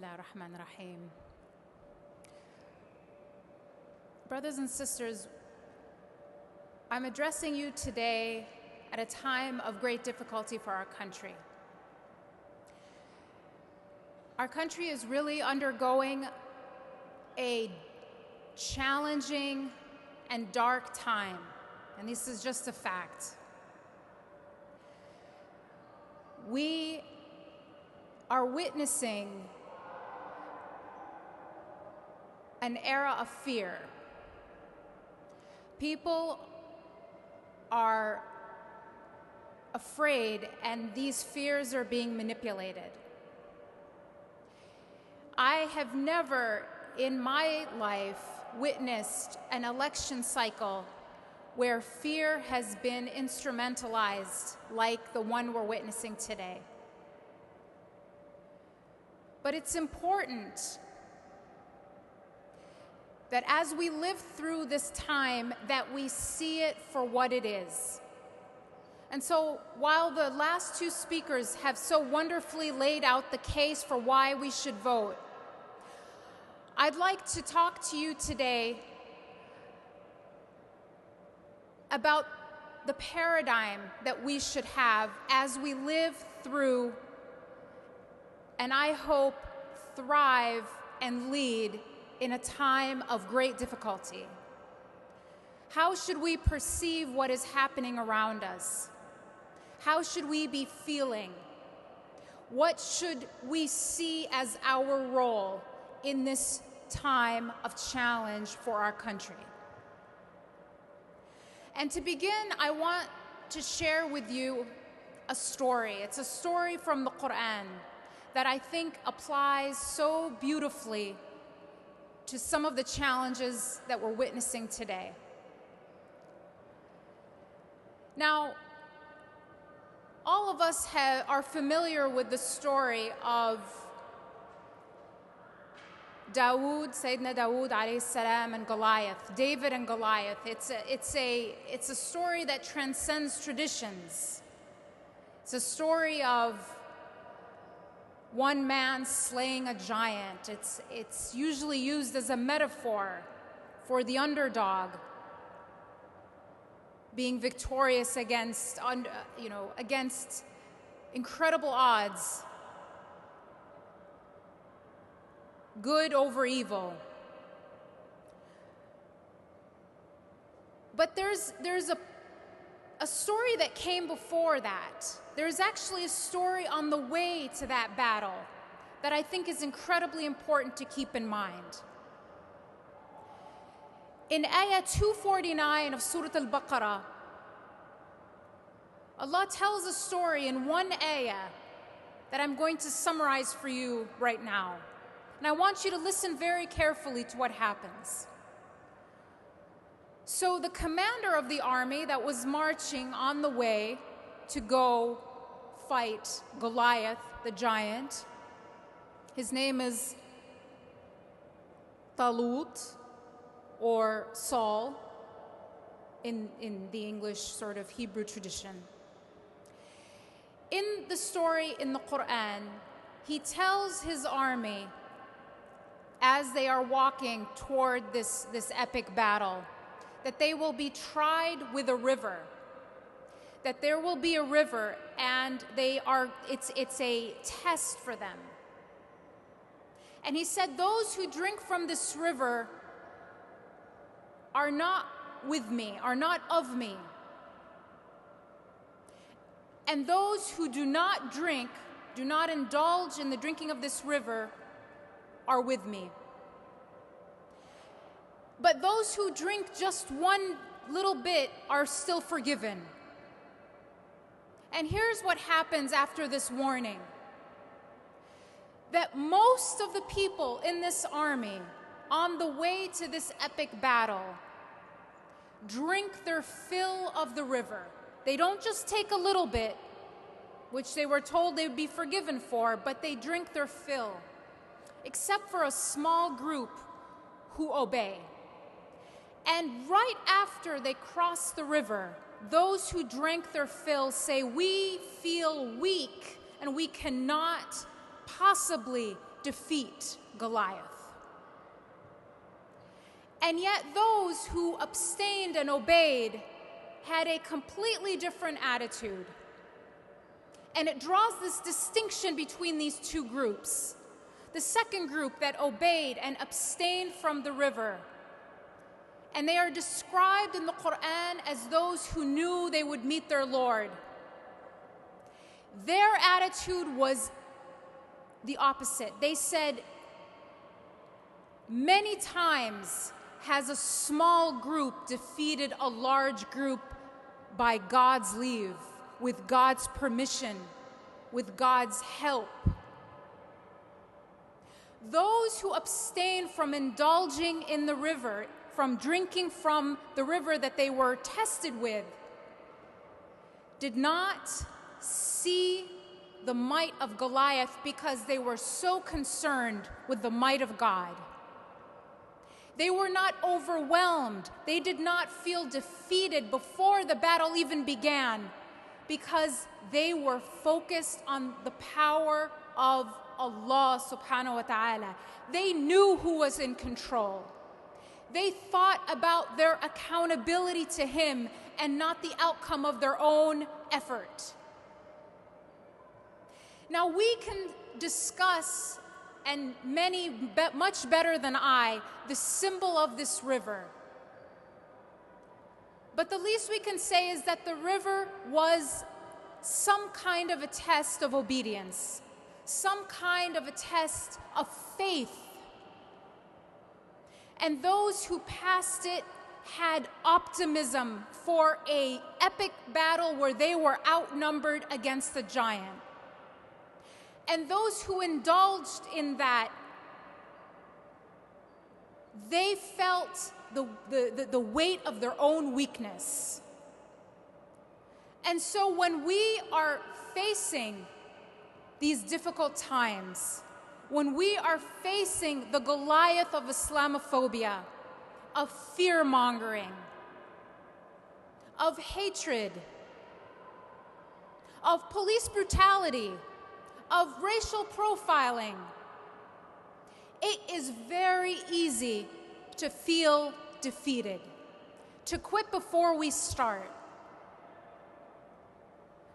Bismillahir-Rahmanir-Rahim. Brothers and sisters, I'm addressing you today at a time of great difficulty for our country. Our country is really undergoing a challenging and dark time, and this is just a fact. We are witnessing an era of fear. People are afraid, and these fears are being manipulated. I have never in my life witnessed an election cycle where fear has been instrumentalized like the one we're witnessing today. But it's important that as we live through this time, that we see it for what it is. And so while the last two speakers have so wonderfully laid out the case for why we should vote, I'd like to talk to you today about the paradigm that we should have as we live through, and I hope thrive and lead in a time of great difficulty. How should we perceive what is happening around us? How should we be feeling? What should we see as our role in this time of challenge for our country? And to begin, I want to share with you a story. It's a story from the Quran that I think applies so beautifully to some of the challenges that we're witnessing today. Now, all of us are familiar with the story of Sayyidina Dawood alayhi salam, and Goliath, David and Goliath. It's a story that transcends traditions. It's a story of one man slaying a giant. It's usually used as a metaphor for the underdog being victorious against incredible odds. Good over evil. But there's a story that came before that. There's actually a story on the way to that battle that I think is incredibly important to keep in mind. In ayah 249 of Surah Al-Baqarah, Allah tells a story in one ayah that I'm going to summarize for you right now. And I want you to listen very carefully to what happens. So the commander of the army that was marching on the way to go fight Goliath, the giant, his name is Talut, or Saul, in the English sort of Hebrew tradition. In the story in the Quran, he tells his army, as they are walking toward this epic battle, that they will be tried with a river. That there will be a river, and it's a test for them. And he said, those who drink from this river are not with me, are not of me. And those who do not drink, do not indulge in the drinking of this river, are with me. But those who drink just one little bit are still forgiven. And here's what happens after this warning. That most of the people in this army, on the way to this epic battle, drink their fill of the river. They don't just take a little bit, which they were told they would be forgiven for, but they drink their fill. Except for a small group who obey. And right after they cross the river, those who drank their fill say, we feel weak and we cannot possibly defeat Goliath. And yet those who abstained and obeyed had a completely different attitude. And it draws this distinction between these two groups. The second group that obeyed and abstained from the river. And they are described in the Quran as those who knew they would meet their Lord. Their attitude was the opposite. They said, many times has a small group defeated a large group by God's leave, with God's permission, with God's help. Those who abstain from indulging in the river, from drinking from the river that they were tested with, did not see the might of Goliath because they were so concerned with the might of God. They were not overwhelmed. They did not feel defeated before the battle even began because they were focused on the power of Allah subhanahu wa ta'ala. They knew who was in control. They thought about their accountability to Him and not the outcome of their own effort. Now we can discuss, and many much better than I, the symbol of this river. But the least we can say is that the river was some kind of a test of obedience, some kind of a test of faith. And those who passed it had optimism for an epic battle where they were outnumbered against the giant. And those who indulged in that, they felt the weight of their own weakness. And so when we are facing these difficult times, when we are facing the Goliath of Islamophobia, of fear-mongering, of hatred, of police brutality, of racial profiling, it is very easy to feel defeated, to quit before we start.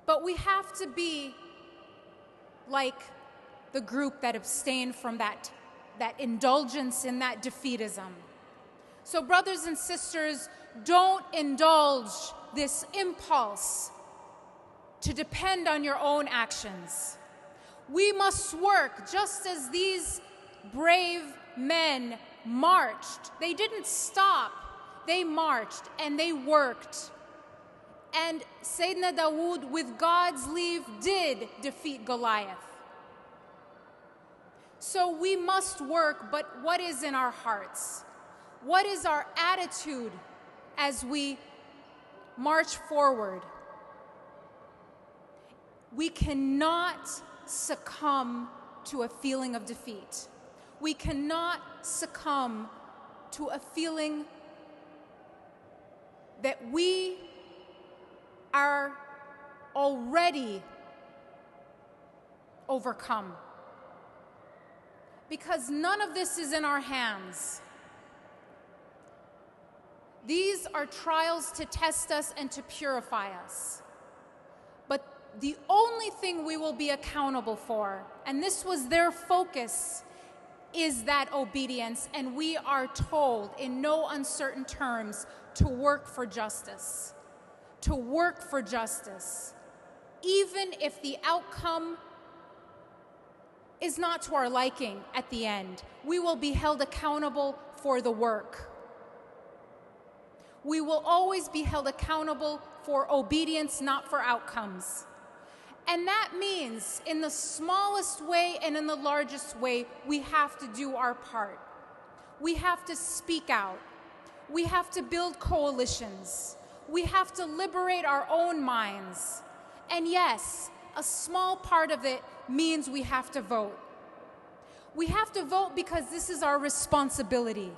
But we have to be like the group that abstained from that indulgence in that defeatism. So brothers and sisters, don't indulge this impulse to depend on your own actions. We must work just as these brave men marched. They didn't stop. They marched and they worked. And Sayyidina Dawood, with God's leave, did defeat Goliath. So we must work, but what is in our hearts? What is our attitude as we march forward? We cannot succumb to a feeling of defeat. We cannot succumb to a feeling that we are already overcome. Because none of this is in our hands. These are trials to test us and to purify us. But the only thing we will be accountable for, and this was their focus, is that obedience. And we are told in no uncertain terms to work for justice. To work for justice. Even if the outcome is not to our liking at the end, we will be held accountable for the work. We will always be held accountable for obedience, not for outcomes. And that means in the smallest way and in the largest way, we have to do our part. We have to speak out. We have to build coalitions. We have to liberate our own minds. And yes, a small part of it means we have to vote. We have to vote because this is our responsibility.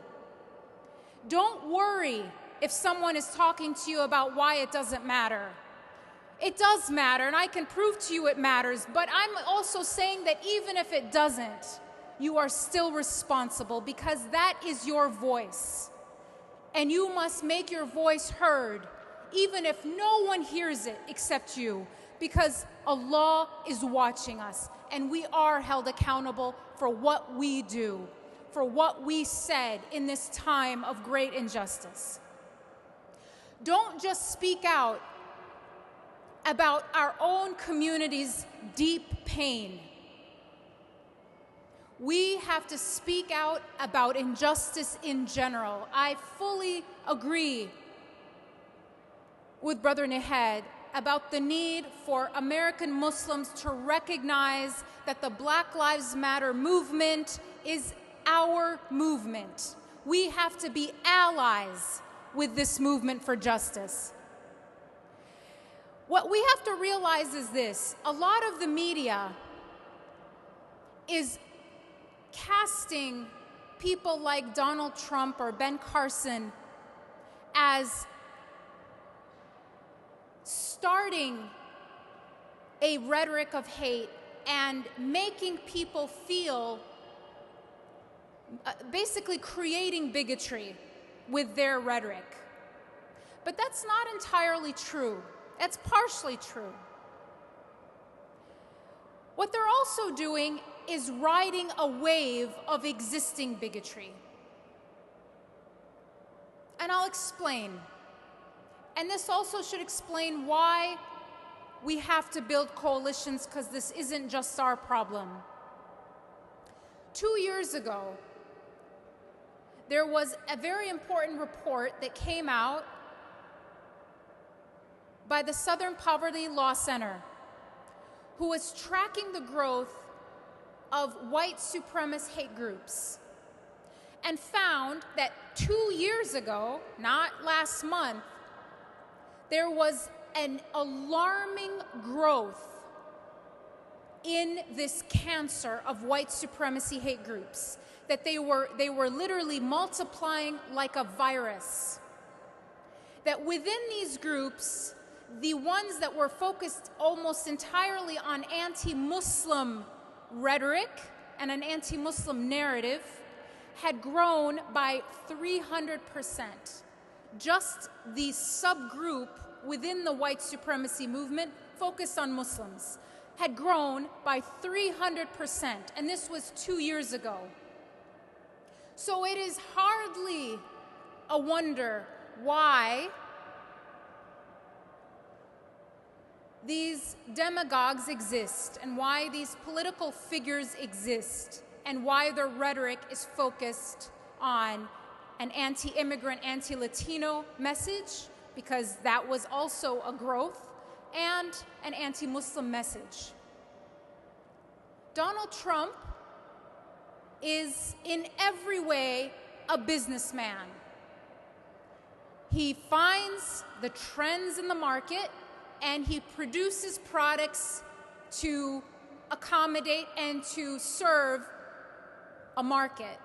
Don't worry if someone is talking to you about why it doesn't matter. It does matter, and I can prove to you it matters, but I'm also saying that even if it doesn't, you are still responsible because that is your voice. And you must make your voice heard, even if no one hears it except you, because Allah is watching us, and we are held accountable for what we do, for what we said in this time of great injustice. Don't just speak out about our own community's deep pain. We have to speak out about injustice in general. I fully agree with Brother Nahed about the need for American Muslims to recognize that the Black Lives Matter movement is our movement. We have to be allies with this movement for justice. What we have to realize is this: a lot of the media is casting people like Donald Trump or Ben Carson as starting a rhetoric of hate and making people feel, basically creating bigotry with their rhetoric. But that's not entirely true. That's partially true. What they're also doing is riding a wave of existing bigotry. And I'll explain. And this also should explain why we have to build coalitions, because this isn't just our problem. 2 years ago, there was a very important report that came out by the Southern Poverty Law Center, who was tracking the growth of white supremacist hate groups, and found that 2 years ago, not last month, there was an alarming growth in this cancer of white supremacy hate groups, that they were literally multiplying like a virus. That within these groups, the ones that were focused almost entirely on anti-Muslim rhetoric and an anti-Muslim narrative had grown by 300%. Just the subgroup within the white supremacy movement focused on Muslims had grown by 300%, and this was 2 years ago. So it is hardly a wonder why these demagogues exist, and why these political figures exist, and why their rhetoric is focused on an anti-immigrant, anti-Latino message, because that was also a growth, and an anti-Muslim message. Donald Trump is in every way a businessman. He finds the trends in the market, and he produces products to accommodate and to serve a market.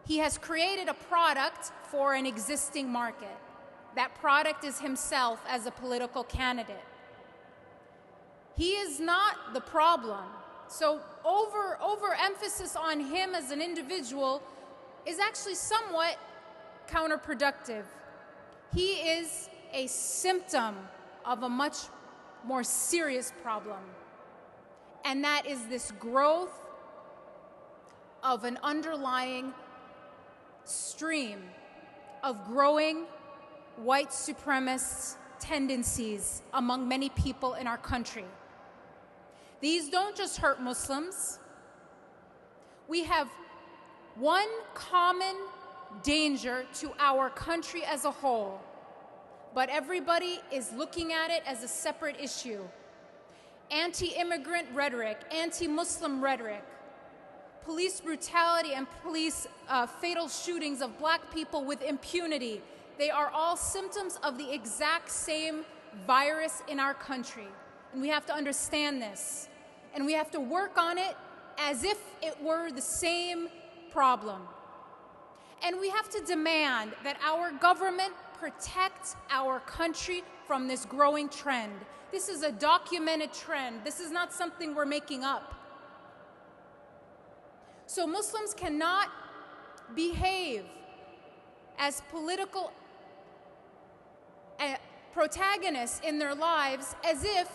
He has created a product for an existing market. That product is himself as a political candidate. He is not the problem. So overemphasis on him as an individual is actually somewhat counterproductive. He is a symptom of a much more serious problem, and that is this growth of an underlying stream of growing white supremacist tendencies among many people in our country. These don't just hurt Muslims. We have one common danger to our country as a whole, but everybody is looking at it as a separate issue. Anti-immigrant rhetoric, anti-Muslim rhetoric, police brutality and police fatal shootings of Black people with impunity. They are all symptoms of the exact same virus in our country. And we have to understand this. And we have to work on it as if it were the same problem. And we have to demand that our government protect our country from this growing trend. This is a documented trend. This is not something we're making up. So Muslims cannot behave as political protagonists in their lives as if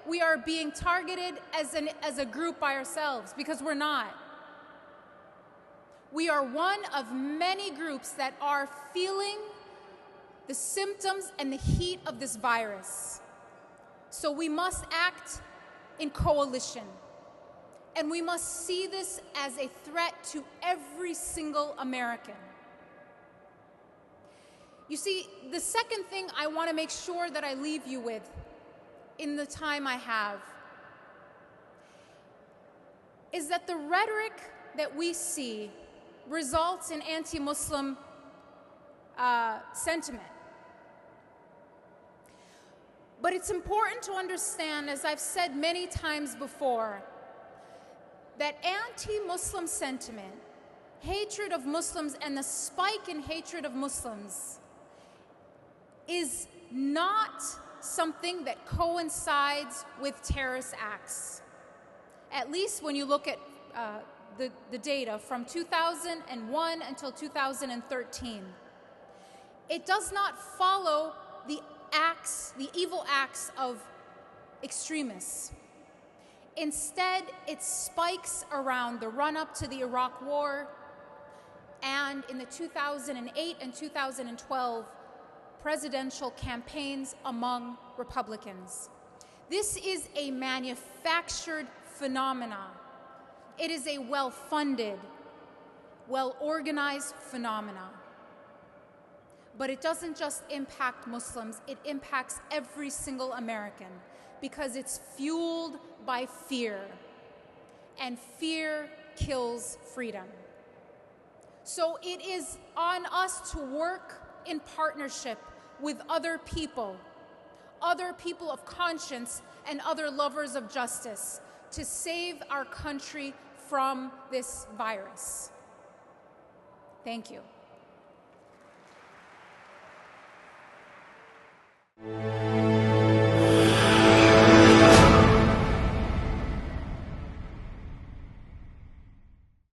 we are being targeted as a group by ourselves, because we're not. We are one of many groups that are feeling the symptoms and the heat of this virus. So we must act in coalition. And we must see this as a threat to every single American. You see, the second thing I want to make sure that I leave you with in the time I have is that the rhetoric that we see results in anti-Muslim sentiment. But it's important to understand, as I've said many times before, that anti-Muslim sentiment, hatred of Muslims, and the spike in hatred of Muslims is not something that coincides with terrorist acts. At least when you look at the data from 2001 until 2013. It does not follow the evil acts of extremists. Instead, it spikes around the run-up to the Iraq War and in the 2008 and 2012 presidential campaigns among Republicans. This is a manufactured phenomenon. It is a well-funded, well-organized phenomenon. But it doesn't just impact Muslims, it impacts every single American because it's fueled by fear, and fear kills freedom. So it is on us to work in partnership with other people of conscience and other lovers of justice to save our country from this virus. Thank you.